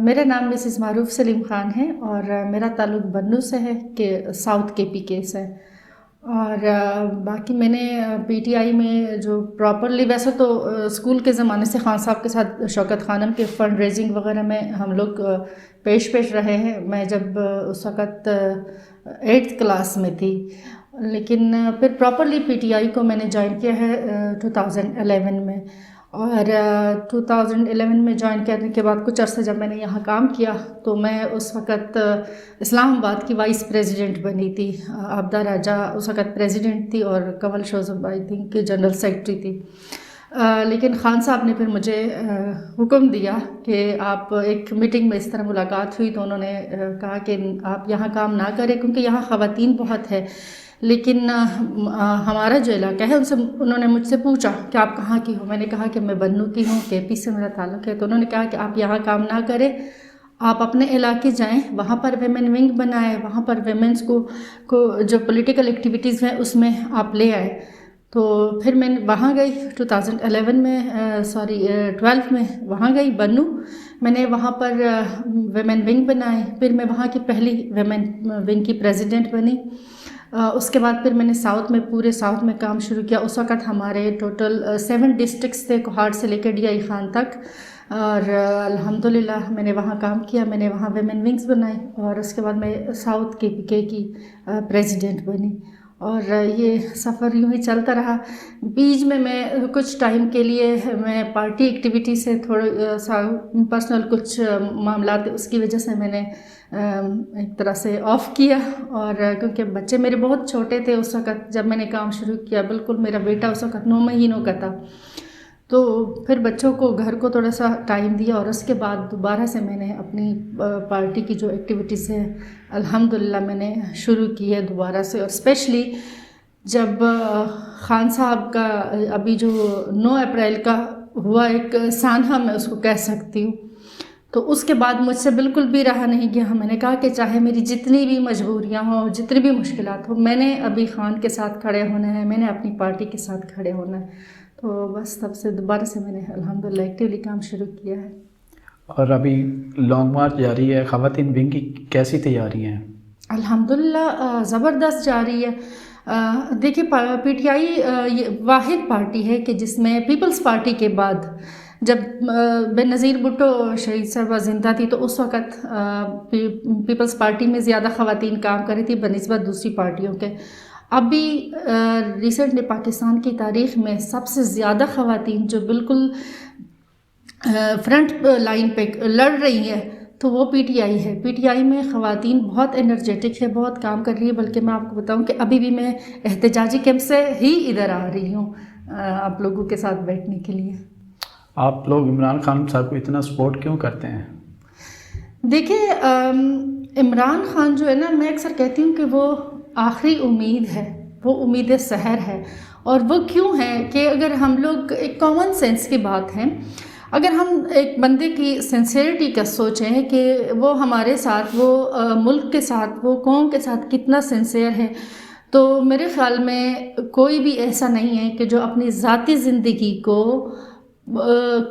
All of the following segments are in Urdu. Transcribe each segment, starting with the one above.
میرا نام مسز معروف سلیم خان ہے اور میرا تعلق بنو سے ہے کہ ساؤتھ کے پی کے سے. اور باقی میں نے پی ٹی آئی میں جو پراپرلی، ویسے تو اسکول کے زمانے سے خان صاحب کے ساتھ شوکت خانم کے فنڈ ریزنگ وغیرہ میں ہم لوگ پیش رہے ہیں. میں جب اس وقت 8th کلاس میں تھی، لیکن پھر پراپرلی پی ٹی آئی کو میں نے جوائن کیا ہے 2011 میں. اور 2011 میں جوائن کرنے کے بعد کچھ عرصے جب میں نے یہاں کام کیا تو میں اس وقت اسلام آباد کی وائس پریزیڈنٹ بنی تھی. عابدہ راجہ اس وقت پریزیڈنٹ تھی اور Kanwal Shozab I think general secretary تھی. لیکن خان صاحب نے پھر مجھے حکم دیا کہ آپ، ایک میٹنگ میں اس طرح ملاقات ہوئی تو انہوں نے کہا کہ آپ یہاں کام نہ کریں کیونکہ یہاں خواتین بہت ہے، لیکن ہمارا جو علاقہ ہے انہوں نے مجھ سے پوچھا کہ آپ کہاں کی ہو. میں نے کہا کہ میں بنو کی ہوں، کے پی سے میرا تعلق ہے. تو انہوں نے کہا کہ آپ یہاں کام نہ کریں، آپ اپنے علاقے جائیں، وہاں پر ویمن ونگ بنائیں، وہاں پر ویمنس کو جو پولیٹیکل ایکٹیویٹیز ہیں اس میں آپ لے آئے. تو پھر میں وہاں گئی 2011 میں 12 میں وہاں گئی بنو. میں نے وہاں پر ویمن ونگ بنائے، پھر میں وہاں کی پہلی ویمن ونگ کی پریزیڈنٹ بنی. اس کے بعد پھر میں نے پورے ساؤتھ میں کام شروع کیا. اس وقت ہمارے ٹوٹل 7 ڈسٹرکٹس تھے، کوہاٹ سے لے کے ڈی آئی خان تک، اور الحمدللہ میں نے وہاں کام کیا. میں نے وہاں ویمن ونگز بنائی اور اس کے بعد میں ساؤتھ کے پی کے کی پریزیڈنٹ بنی. اور یہ سفر یوں ہی چلتا رہا. بیچ میں کچھ ٹائم کے لیے میں پارٹی ایکٹیویٹی سے تھوڑا سا پرسنل کچھ معاملات اس کی وجہ سے میں نے ایک طرح سے آف کیا. اور کیونکہ بچے میرے بہت چھوٹے تھے اس وقت جب میں نے کام شروع کیا، بالکل میرا بیٹا اس وقت 9 مہینوں کا تھا. تو پھر بچوں کو، گھر کو تھوڑا سا ٹائم دیا اور اس کے بعد دوبارہ سے میں نے اپنی پارٹی کی جو ایکٹیویٹیز ہے الحمدللہ میں نے شروع کی ہے دوبارہ سے. اور اسپیشلی جب خان صاحب کا ابھی جو 9 اپریل کا ہوا ایک سانحہ میں اس کو کہہ سکتی ہوں، تو اس کے بعد مجھ سے بالکل بھی رہا نہیں گیا. میں نے کہا کہ چاہے میری جتنی بھی مجبوریاں ہوں، جتنی بھی مشکلات ہوں، میں نے ابھی خان کے ساتھ کھڑے ہونا ہے، میں نے اپنی پارٹی کے ساتھ کھڑے ہونا ہے. تو بس تب سے دوبارہ سے میں نے الحمدللہ ایکٹیولی کام شروع کیا ہے. اور ابھی لانگ مارچ جاری ہے، خواتین ونگ کی کیسی تیاری ہیں؟ الحمدللہ زبردست جاری ہے. دیکھیے پی ٹی آئی واحد پارٹی ہے کہ جس میں پیپلز پارٹی کے بعد، جب بے نظیر بھٹو شہید صاحبہ زندہ تھی تو اس وقت پیپلز پارٹی میں زیادہ خواتین کام کر رہی تھی بنسبت دوسری پارٹیوں کے. ابھی ریسنٹلی پاکستان کی تاریخ میں سب سے زیادہ خواتین جو بالکل فرنٹ لائن پہ لڑ رہی ہیں تو وہ پی ٹی آئی ہے. پی ٹی آئی میں خواتین بہت انرجیٹک ہے، بہت کام کر رہی ہے. بلکہ میں آپ کو بتاؤں کہ ابھی بھی میں احتجاجی کیمپ سے ہی ادھر آ رہی ہوں آپ لوگوں کے ساتھ بیٹھنے کے لیے. آپ لوگ عمران خان صاحب کو اتنا سپورٹ کیوں کرتے ہیں؟ دیکھیں عمران خان جو ہے نا، میں اکثر کہتی ہوں کہ وہ آخری امید ہے، وہ امید سحر ہے. اور وہ کیوں ہے کہ اگر ہم لوگ ایک کامن سینس کی بات ہے، اگر ہم ایک بندے کی سنسیئرٹی کا سوچیں کہ وہ ہمارے ساتھ، وہ ملک کے ساتھ، وہ قوم کے ساتھ کتنا سنسیئر ہے، تو میرے خیال میں کوئی بھی ایسا نہیں ہے کہ جو اپنی ذاتی زندگی کو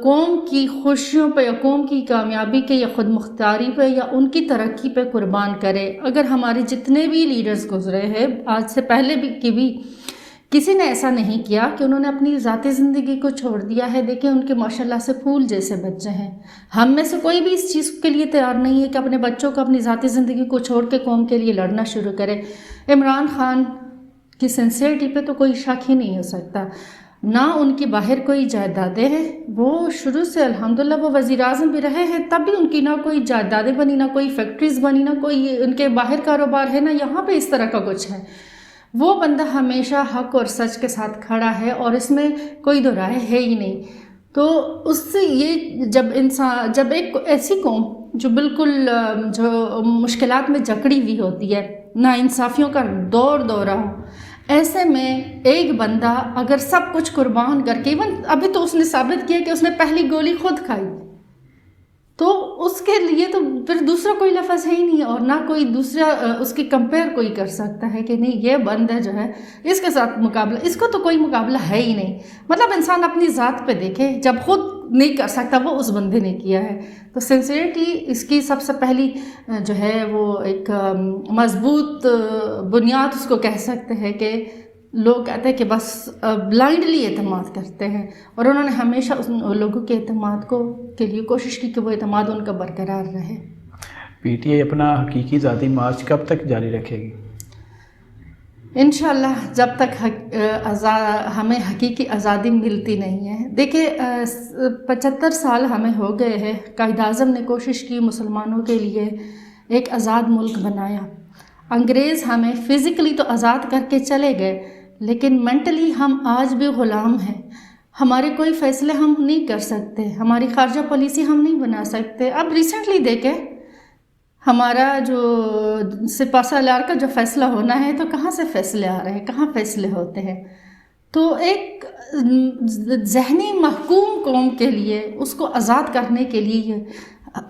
قوم کی خوشیوں پہ یا قوم کی کامیابی کے یا خود مختاری پہ یا ان کی ترقی پہ قربان کرے. اگر ہمارے جتنے بھی لیڈرز گزرے ہیں آج سے پہلے بھی کسی نے ایسا نہیں کیا کہ انہوں نے اپنی ذاتی زندگی کو چھوڑ دیا ہے. دیکھیں ان کے ماشاءاللہ سے پھول جیسے بچے ہیں. ہم میں سے کوئی بھی اس چیز کے لیے تیار نہیں ہے کہ اپنے بچوں کو اپنی ذاتی زندگی کو چھوڑ کے قوم کے لیے لڑنا شروع کرے. عمران خان کی سنسیئرٹی پہ تو کوئی شک ہی نہیں ہو سکتا. نہ ان کی باہر کوئی جائیدادیں ہیں، وہ شروع سے الحمدللہ وہ وزیر اعظم بھی رہے ہیں، تب بھی ان کی نہ کوئی جائیدادیں بنی، نہ کوئی فیکٹریز بنی، نہ کوئی ان کے باہر کاروبار ہے، نہ یہاں پہ اس طرح کا کچھ ہے. وہ بندہ ہمیشہ حق اور سچ کے ساتھ کھڑا ہے اور اس میں کوئی دو رائے ہے ہی نہیں. تو اس سے یہ جب ایک ایسی قوم جو بالکل جو مشکلات میں جکڑی ہوئی ہوتی ہے، ناانصافیوں کا دورہ ہو، ایسے میں ایک بندہ اگر سب کچھ قربان کر کے، ایون ابھی تو اس نے ثابت کیا کہ اس نے پہلی گولی خود کھائی، تو اس کے لیے تو پھر دوسرا کوئی لفظ ہے ہی نہیں، اور نہ کوئی دوسرا اس کی کمپیئر کوئی کر سکتا ہے کہ نہیں یہ بندہ جو ہے اس کے ساتھ مقابلہ، اس کو تو کوئی مقابلہ ہے ہی نہیں. مطلب انسان اپنی ذات پہ دیکھے، جب خود نہیں کر سکتا وہ اس بندے نے کیا ہے. تو سنسیئرٹی اس کی سب سے پہلی جو ہے وہ ایک مضبوط بنیاد اس کو کہہ سکتے ہیں کہ لوگ کہتے ہیں کہ بس بلائنڈلی اعتماد کرتے ہیں، اور انہوں نے ہمیشہ ان لوگوں کے اعتماد کے لیے کوشش کی کہ وہ اعتماد ان کا برقرار رہے. پی ٹی آئی اپنا حقیقی ذاتی مارچ کب تک جاری رکھے گی؟ انشاءاللہ جب تک ہمیں حقیقی آزادی ملتی نہیں ہے. دیکھیں 75 سال ہمیں ہو گئے ہیں، قائد اعظم نے کوشش کی مسلمانوں کے لیے ایک آزاد ملک بنایا. انگریز ہمیں فزیکلی تو آزاد کر کے چلے گئے، لیکن مینٹلی ہم آج بھی غلام ہیں. ہمارے کوئی فیصلے ہم نہیں کر سکتے، ہماری خارجہ پالیسی ہم نہیں بنا سکتے. اب ریسنٹلی دیکھیں ہمارا جو سپہ سالار کا جو فیصلہ ہونا ہے تو کہاں سے فیصلے آ رہے ہیں، کہاں فیصلے ہوتے ہیں. تو ایک ذہنی محکوم قوم کے لیے اس کو آزاد کرنے کے لیے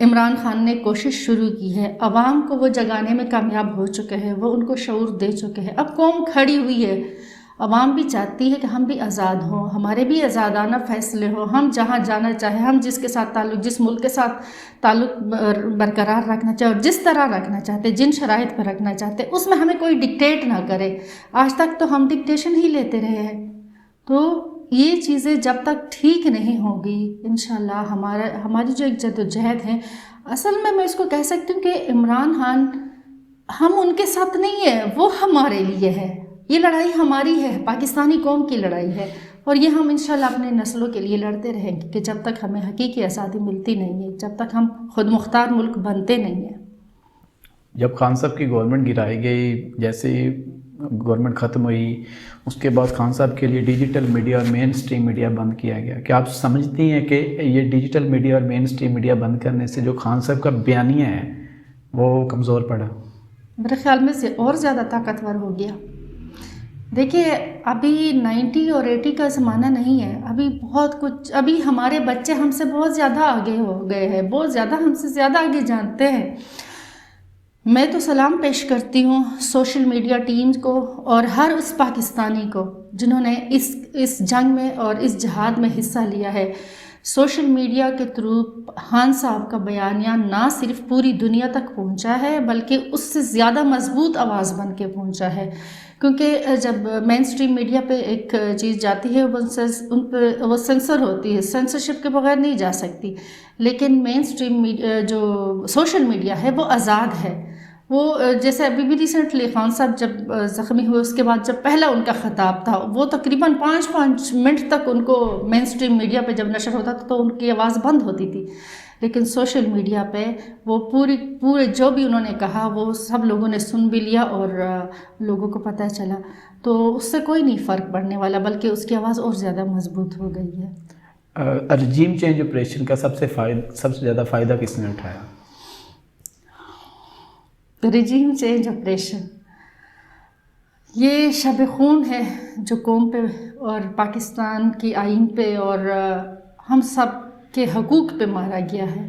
عمران خان نے کوشش شروع کی ہے. عوام کو وہ جگانے میں کامیاب ہو چکے ہیں، وہ ان کو شعور دے چکے ہیں. اب قوم کھڑی ہوئی ہے، عوام بھی چاہتی ہے کہ ہم بھی آزاد ہوں، ہمارے بھی آزادانہ فیصلے ہوں، ہم جہاں جانا چاہیں، ہم جس کے ساتھ تعلق، جس ملک کے ساتھ تعلق برقرار رکھنا چاہے اور جس طرح رکھنا چاہتے، جن شرائط پر رکھنا چاہتے، اس میں ہمیں کوئی ڈکٹیٹ نہ کرے. آج تک تو ہم ڈکٹیشن ہی لیتے رہے ہیں. تو یہ چیزیں جب تک ٹھیک نہیں ہوگی انشاءاللہ ہماری جو ایک جدوجہد ہے، اصل میں اس کو کہہ سکتی ہوں کہ عمران خان ہم ان کے ساتھ نہیں ہیں، وہ ہمارے لیے ہے. یہ لڑائی ہماری ہے، پاکستانی قوم کی لڑائی ہے، اور یہ ہم انشاءاللہ اپنے نسلوں کے لیے لڑتے رہیں گے کہ جب تک ہمیں حقیقی آزادی ملتی نہیں ہے، جب تک ہم خود مختار ملک بنتے نہیں ہیں. جب خان صاحب کی گورنمنٹ گرائی گئی، جیسے گورنمنٹ ختم ہوئی، اس کے بعد خان صاحب کے لیے ڈیجیٹل میڈیا اور مین اسٹریم میڈیا بند کیا گیا. کیا آپ سمجھتی ہیں کہ یہ ڈیجیٹل میڈیا اور مین اسٹریم میڈیا بند کرنے سے جو خان صاحب کا بیانیہ ہے وہ کمزور پڑا؟ میرے خیال میں سے اور زیادہ طاقتور ہو گیا. دیکھیے ابھی 90 اور 80 کا زمانہ نہیں ہے، ابھی بہت کچھ، ابھی ہمارے بچے ہم سے بہت زیادہ آگے ہو گئے ہیں، بہت زیادہ ہم سے زیادہ آگے جانتے ہیں. میں تو سلام پیش کرتی ہوں سوشل میڈیا ٹیم کو اور ہر اس پاکستانی کو جنہوں نے اس جنگ میں اور اس جہاد میں حصہ لیا ہے. سوشل میڈیا کے تھرو خان صاحب کا بیانیہ نہ صرف پوری دنیا تک پہنچا ہے بلکہ اس سے زیادہ مضبوط آواز بن کے پہنچا ہے. کیونکہ جب مین اسٹریم میڈیا پہ ایک چیز جاتی ہے ان پہ وہ سینسر ہوتی ہے، سینسرشپ کے بغیر نہیں جا سکتی. لیکن مین اسٹریم جو سوشل میڈیا ہے وہ آزاد ہے. وہ جیسے ابھی بھی ریسنٹلی خان صاحب جب زخمی ہوئے اس کے بعد جب پہلا ان کا خطاب تھا وہ تقریباً 5 منٹ تک ان کو مین اسٹریم میڈیا پہ جب نشر ہوتا تھا تو ان کی آواز بند ہوتی تھی. لیکن سوشل میڈیا پہ وہ پورے جو بھی انہوں نے کہا وہ سب لوگوں نے سن بھی لیا اور لوگوں کو پتہ چلا. تو اس سے کوئی نہیں فرق پڑنے والا بلکہ اس کی آواز اور زیادہ مضبوط ہو گئی ہے. رجیم چینج آپریشن کا سب سے زیادہ فائدہ کس نے اٹھایا؟ رجیم چینج آپریشن یہ شب خون ہے جو قوم پہ اور پاکستان کی آئین پہ اور ہم سب کے حقوق پہ مارا گیا ہے.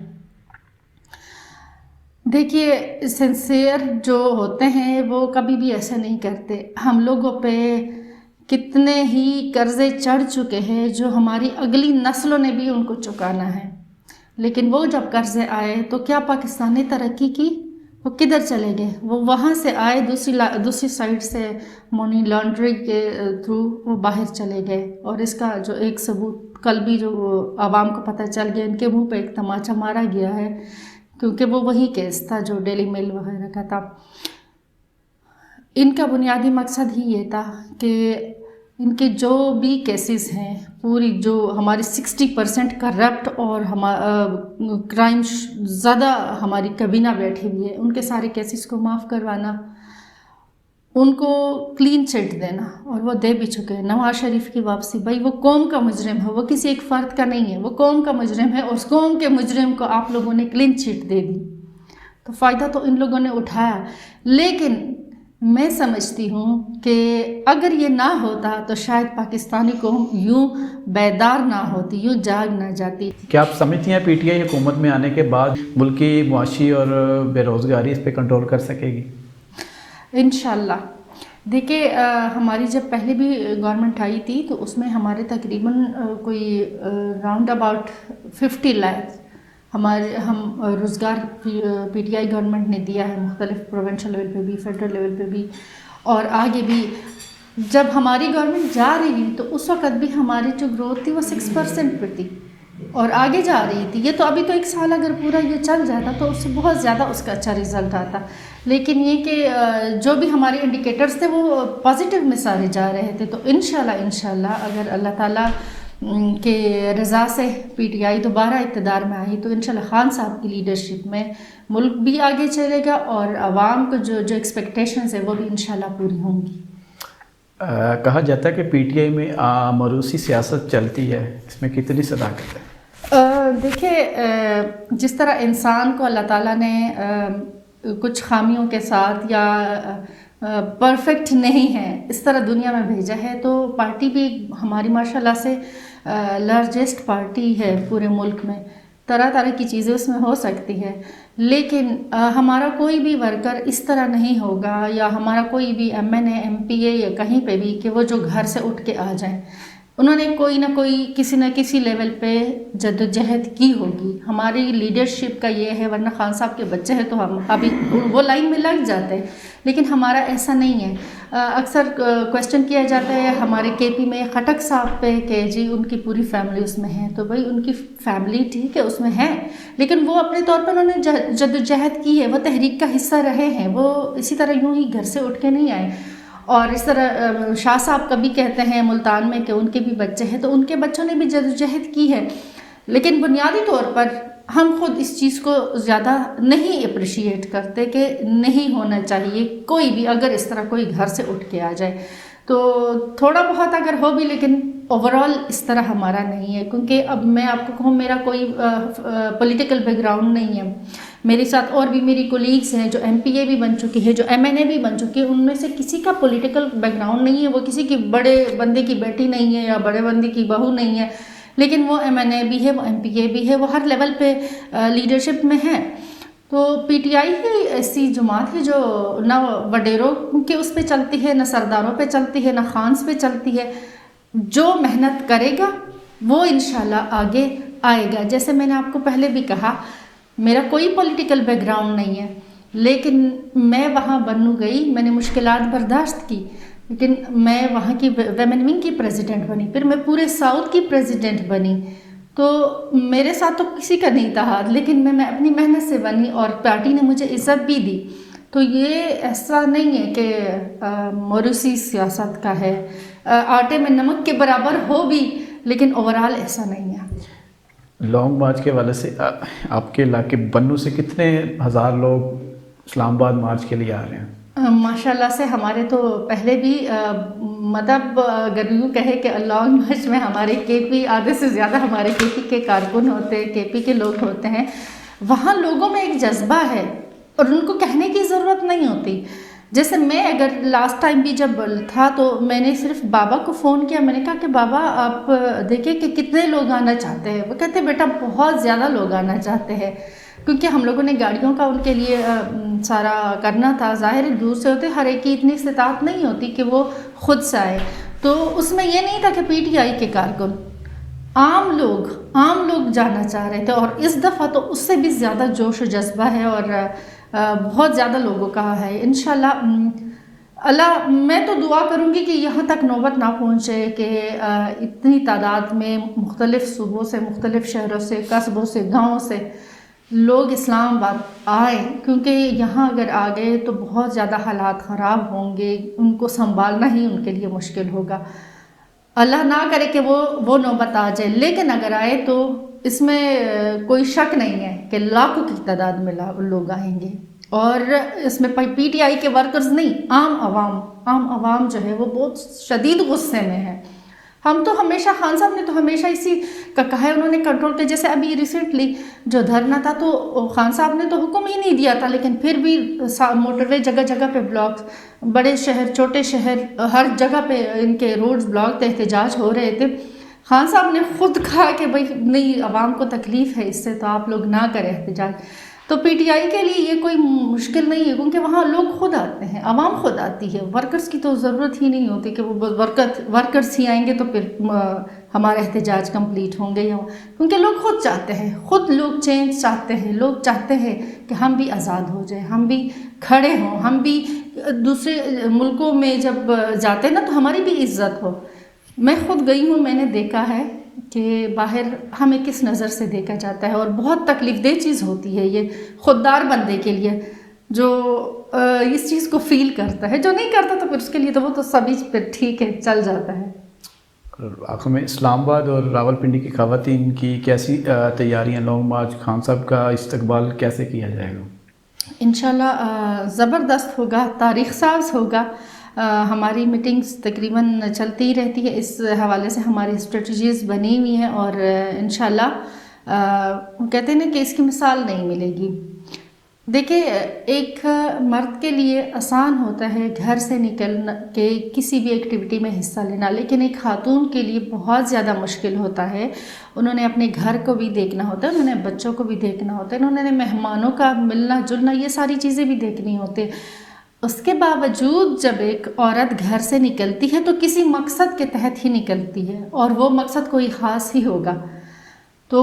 دیکھیے سنسیئر جو ہوتے ہیں وہ کبھی بھی ایسا نہیں کرتے. ہم لوگوں پہ کتنے ہی قرضے چڑھ چکے ہیں جو ہماری اگلی نسلوں نے بھی ان کو چکانا ہے. لیکن وہ جب قرضے آئے تو کیا پاکستان نے ترقی کی؟ وہ کدھر چلے گئے؟ وہ وہاں سے آئے دوسری سائڈ سے منی لانڈرنگ کے تھرو وہ باہر چلے گئے. اور اس کا جو ایک ثبوت کل بھی جو عوام کو پتہ چل گیا، ان کے منہ پہ ایک تماچا مارا گیا ہے کیونکہ وہ وہی کیس تھا جو ڈیلی میل وغیرہ کا تھا. ان کا بنیادی مقصد ہی یہ تھا کہ ان کے جو بھی کیسز ہیں پوری جو ہماری 60% کرپٹ اور کرائم زیادہ ہماری کابینہ بیٹھی ہوئی ہے ان کے سارے کیسز کو معاف کروانا، ان کو کلین چٹ دینا، اور وہ دے بھی چکے ہیں. نواز شریف کی واپسی، بھائی وہ قوم کا مجرم ہے، وہ کسی ایک فرد کا نہیں ہے، وہ قوم کا مجرم ہے اور اس قوم کے مجرم کو آپ لوگوں نے کلین چٹ دے دی. تو فائدہ تو ان لوگوں نے اٹھایا. لیکن میں سمجھتی ہوں کہ اگر یہ نہ ہوتا تو شاید پاکستانی قوم یوں بیدار نہ ہوتی، یوں جاگ نہ جاتی. کیا آپ سمجھتی ہیں پی ٹی آئی حکومت میں آنے کے بعد ملکی معاشی اور بے روزگاری اس پہ کنٹرول کر سکے گی؟ انشاءاللہ. دیکھیے ہماری جب پہلے بھی گورنمنٹ آئی تھی تو اس میں ہمارے تقریباً کوئی راؤنڈ اباؤٹ 50 لاکھ ہم روزگار پی ٹی آئی گورنمنٹ نے دیا ہے، مختلف پروونشل لیول پہ بھی، فیڈرل لیول پہ بھی، اور آگے بھی جب ہماری گورنمنٹ جا رہی تو اس وقت بھی ہماری جو گروتھ تھی وہ 6% پہ تھی اور آگے جا رہی تھی. یہ تو ابھی تو 1 سال اگر پورا یہ چل جاتا تو اس سے بہت زیادہ اس کا اچھا رزلٹ آتا، لیکن یہ کہ جو بھی ہمارے انڈیکیٹرز تھے وہ پازیٹیو میں سارے جا رہے تھے. تو انشاءاللہ اگر اللہ تعالیٰ کے رضا سے پی ٹی آئی دوبارہ اقتدار میں آئی تو انشاءاللہ خان صاحب کی لیڈرشپ میں ملک بھی آگے چلے گا اور عوام کو جو ایکسپیکٹیشنز ہیں وہ بھی انشاءاللہ پوری ہوں گی. کہا جاتا ہے کہ پی ٹی آئی میں موروثی سیاست چلتی ہے، اس میں کتنی صداقت ہے؟ دیکھیے جس طرح انسان کو اللہ تعالیٰ نے کچھ خامیوں کے ساتھ یا پرفیکٹ نہیں ہے اس طرح دنیا میں بھیجا ہے، تو پارٹی بھی ہماری ماشاءاللہ سے لارجسٹ پارٹی ہے پورے ملک میں. طرح طرح کی چیزیں اس میں ہو سکتی ہے، لیکن ہمارا کوئی بھی ورکر اس طرح نہیں ہوگا یا ہمارا کوئی بھی ایم این اے، ایم پی اے یا کہیں پہ بھی کہ وہ جو گھر سے اٹھ کے آ جائیں. انہوں نے کوئی نہ کوئی کسی نہ کسی لیول پہ جدوجہد کی ہوگی. ہماری لیڈرشپ کا یہ ہے، ورنہ خان صاحب کے بچے ہیں تو ہم ابھی وہ لائن میں لگ جاتے ہیں، لیکن ہمارا ایسا نہیں ہے. اکثر کویسچن کیا جاتا ہے ہمارے کے پی میں خٹک صاحب پہ کہ جی ان کی پوری فیملی اس میں ہے. تو بھائی ان کی فیملی ٹھیک ہے اس میں ہے، لیکن وہ اپنے طور پر انہوں نے جدوجہد کی ہے، وہ تحریک کا حصہ رہے ہیں، وہ اسی طرح یوں ہی گھر سے اٹھ کے نہیں آئے. اور اس طرح شاہ صاحب کبھی کہتے ہیں ملتان میں کہ ان کے بھی بچے ہیں، تو ان کے بچوں نے بھی جدوجہد کی ہے. لیکن بنیادی طور پر ہم خود اس چیز کو زیادہ نہیں اپریشیٹ کرتے کہ نہیں ہونا چاہیے کوئی بھی اگر اس طرح کوئی گھر سے اٹھ کے آ جائے. تو تھوڑا بہت اگر ہو بھی، لیکن اوورال اس طرح ہمارا نہیں ہے. کیونکہ اب میں آپ کو کہوں میرا کوئی پولیٹیکل بیک گراؤنڈ نہیں ہے. میرے ساتھ اور بھی میری کولیگز ہیں جو ایم پی اے بھی بن چکی ہے، جو ایم این اے بھی بن چکی ہے. ان میں سے کسی کا پولیٹیکل بیک گراؤنڈ نہیں ہے، وہ کسی کی بڑے بندے کی بیٹی نہیں ہے یا بڑے بندے کی بہو نہیں ہے، لیکن وہ ایم این اے بھی ہے، وہ ایم پی اے بھی ہے، وہ ہر لیول پہ لیڈرشپ میں ہے. تو پی ٹی آئی ہی ایسی جماعت ہے جو نہ وڈیروں کے اس پہ چلتی ہے، نہ سرداروں پہ چلتی ہے، نہ خانس پہ چلتی ہے. جو محنت کرے گا وہ انشاءاللہ آگے آئے گا. جیسے میں نے آپ کو پہلے بھی کہا میرا کوئی پولیٹیکل بیک گراؤنڈ نہیں ہے، لیکن میں وہاں بنو گئی، میں نے مشکلات برداشت کی، لیکن میں وہاں کی ویمن ونگ کی پریزیڈنٹ بنی، پھر میں پورے ساؤتھ کی پریزیڈنٹ بنی. تو میرے ساتھ تو کسی کا نہیں تھا ہاتھ، لیکن میں اپنی محنت سے بنی اور پارٹی نے مجھے عزت بھی دی. تو یہ ایسا نہیں ہے کہ موروثی سیاست کا ہے، آٹے میں نمک کے برابر ہو بھی، لیکن اوورال ایسا نہیں ہے. لانگ مارچ کے والے سے آپ کے علاقے بنو سے کتنے ہزار لوگ اسلام آباد مارچ کے لیے آ رہے ہیں؟ ماشاءاللہ سے ہمارے تو پہلے بھی مطلب اگر یوں کہے کہ لانگ مارچ میں ہمارے کے پی آدھے سے زیادہ ہمارے کے پی کے کارکن ہوتے ہیں، کے پی کے لوگ ہوتے ہیں. وہاں لوگوں میں ایک جذبہ ہے اور ان کو کہنے کی ضرورت نہیں ہوتی. جیسے میں اگر لاسٹ ٹائم بھی جب تھا تو میں نے صرف بابا کو فون کیا، میں نے کہا کہ بابا آپ دیکھیں کہ کتنے لوگ آنا چاہتے ہیں. وہ کہتے بیٹا بہت زیادہ لوگ آنا چاہتے ہیں، کیونکہ ہم لوگوں نے گاڑیوں کا ان کے لیے سارا کرنا تھا. ظاہر دور سے ہوتے، ہر ایک کی اتنی استطاعت نہیں ہوتی کہ وہ خود سے آئے. تو اس میں یہ نہیں تھا کہ پی ٹی آئی کے کارکن، عام لوگ جانا چاہ رہے تھے. اور اس دفعہ تو اس سے بھی زیادہ جوش و جذبہ ہے اور بہت زیادہ لوگوں کا ہے. انشاءاللہ اللہ میں تو دعا کروں گی کہ یہاں تک نوبت نہ پہنچے کہ اتنی تعداد میں مختلف صوبوں سے، مختلف شہروں سے، قصبوں سے، گاؤں سے لوگ اسلام آباد آئیں، کیونکہ یہاں اگر آ گئے تو بہت زیادہ حالات خراب ہوں گے، ان کو سنبھالنا ہی ان کے لیے مشکل ہوگا. اللہ نہ کرے کہ وہ نوبت آ جائے، لیکن اگر آئے تو اس میں کوئی شک نہیں ہے کہ لاکھوں کی تعداد میں لوگ آئیں گے. اور اس میں پی ٹی آئی کے ورکرز نہیں، عام عوام جو ہے وہ بہت شدید غصے میں ہے. ہم تو ہمیشہ خان صاحب نے تو ہمیشہ اسی کا کہا ہے، انہوں نے کنٹرول کیا. جیسے ابھی ریسنٹلی جو دھرنا تھا تو خان صاحب نے تو حکم ہی نہیں دیا تھا، لیکن پھر بھی موٹر وے جگہ جگہ پہ بلاکس، بڑے شہر چھوٹے شہر ہر جگہ پہ ان کے روڈز بلاک تھے، احتجاج ہو رہے تھے. خان صاحب نے خود کہا کہ بھائی نہیں، عوام کو تکلیف ہے اس سے، تو آپ لوگ نہ کریں احتجاج. تو پی ٹی آئی کے لیے یہ کوئی مشکل نہیں ہے، کیونکہ وہاں لوگ خود آتے ہیں، عوام خود آتی ہے، ورکرز کی تو ضرورت ہی نہیں ہوتی کہ وہ ورکرز ہی آئیں گے تو پھر ہمارا احتجاج کمپلیٹ ہوں گے، یا کیونکہ لوگ خود چاہتے ہیں، خود لوگ چینج چاہتے ہیں، لوگ چاہتے ہیں کہ ہم بھی آزاد ہو جائیں، ہم بھی کھڑے ہوں، ہم بھی دوسرے ملکوں میں جب جاتے ہیں نا تو ہماری بھی عزت ہو۔ میں خود گئی ہوں، میں نے دیکھا ہے کہ باہر ہمیں کس نظر سے دیکھا جاتا ہے، اور بہت تکلیف دہ چیز ہوتی ہے یہ خوددار بندے کے لیے، جو اس چیز کو فیل کرتا ہے، جو نہیں کرتا تو پھر اس کے لیے تو وہ تو سبھی پھر ٹھیک ہے، چل جاتا ہے۔ آخر میں اسلام آباد اور راولپنڈی کی خواتین کی کیسی تیاریاں، لانگ مارچ، خان صاحب کا استقبال کیسے کیا جائے گا؟ انشاءاللہ زبردست ہوگا، تاریخ ساز ہوگا۔ ہماری میٹنگز تقریباً چلتی ہی رہتی ہے، اس حوالے سے ہماری اسٹریٹجیز بنی ہوئی ہیں، اور انشاءاللہ کہتے ہیں نا کہ اس کی مثال نہیں ملے گی۔ دیکھیں، ایک مرد کے لیے آسان ہوتا ہے گھر سے نکل کے کسی بھی ایکٹیویٹی میں حصہ لینا، لیکن ایک خاتون کے لیے بہت زیادہ مشکل ہوتا ہے۔ انہوں نے اپنے گھر کو بھی دیکھنا ہوتا ہے، انہوں نے بچوں کو بھی دیکھنا ہوتا ہے، انہوں نے مہمانوں کا ملنا جلنا، یہ ساری چیزیں بھی دیکھنی ہوتی ہے۔ اس کے باوجود جب ایک عورت گھر سے نکلتی ہے تو کسی مقصد کے تحت ہی نکلتی ہے، اور وہ مقصد کوئی خاص ہی ہوگا۔ تو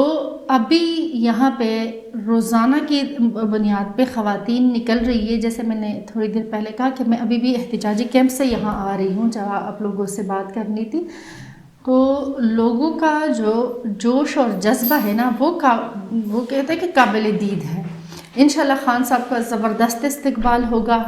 ابھی یہاں پہ روزانہ کی بنیاد پہ خواتین نکل رہی ہے، جیسے میں نے تھوڑی دیر پہلے کہا کہ میں ابھی بھی احتجاجی کیمپ سے یہاں آ رہی ہوں جہاں آپ لوگوں سے بات کرنی تھی۔ تو لوگوں کا جو جوش اور جذبہ ہے نا، وہ کہتے ہیں کہ قابل دید ہے۔ انشاءاللہ خان صاحب کا زبردست استقبال ہوگا،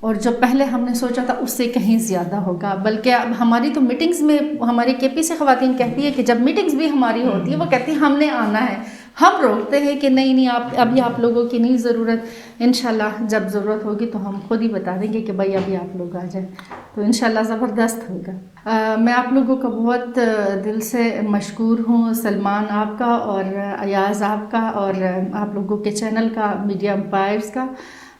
اور جو پہلے ہم نے سوچا تھا اس سے کہیں زیادہ ہوگا، بلکہ اب ہماری تو میٹنگز میں ہماری کے پی سے خواتین کہتی ہے کہ جب میٹنگز بھی ہماری ہوتی ہے وہ کہتی ہیں ہم نے آنا ہے، ہم روکتے ہیں کہ نہیں ابھی آپ لوگوں کی نہیں ضرورت، انشاءاللہ جب ضرورت ہوگی تو ہم خود ہی بتا دیں گے کہ بھائی ابھی آپ لوگ آ جائیں، تو انشاءاللہ زبردست ہوگا۔ میں آپ لوگوں کا بہت دل سے مشکور ہوں، سلمان آپ کا اور ایاز آپ کا اور آپ لوگوں کے چینل کا، میڈیا امپائرز کا،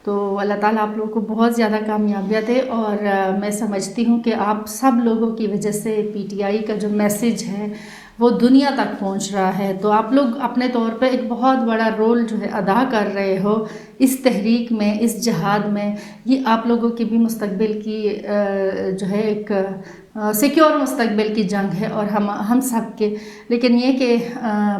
تو اللہ تعالیٰ آپ لوگوں کو بہت زیادہ کامیابیاں دے، اور میں سمجھتی ہوں کہ آپ سب لوگوں کی وجہ سے پی ٹی آئی کا جو میسیج ہے وہ دنیا تک پہنچ رہا ہے، تو آپ لوگ اپنے طور پہ ایک بہت بڑا رول جو ہے ادا کر رہے ہو اس تحریک میں، اس جہاد میں۔ یہ آپ لوگوں کی بھی مستقبل کی جو ہے ایک سیکیور مستقبل کی جنگ ہے، اور ہم سب کے، لیکن یہ کہ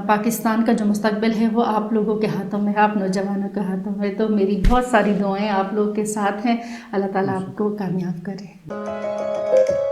پاکستان کا جو مستقبل ہے وہ آپ لوگوں کے ہاتھوں میں، آپ نوجوانوں کے ہاتھوں میں، تو میری بہت ساری دعائیں آپ لوگوں کے ساتھ ہیں، اللہ تعالیٰ آپ کو کامیاب کرے۔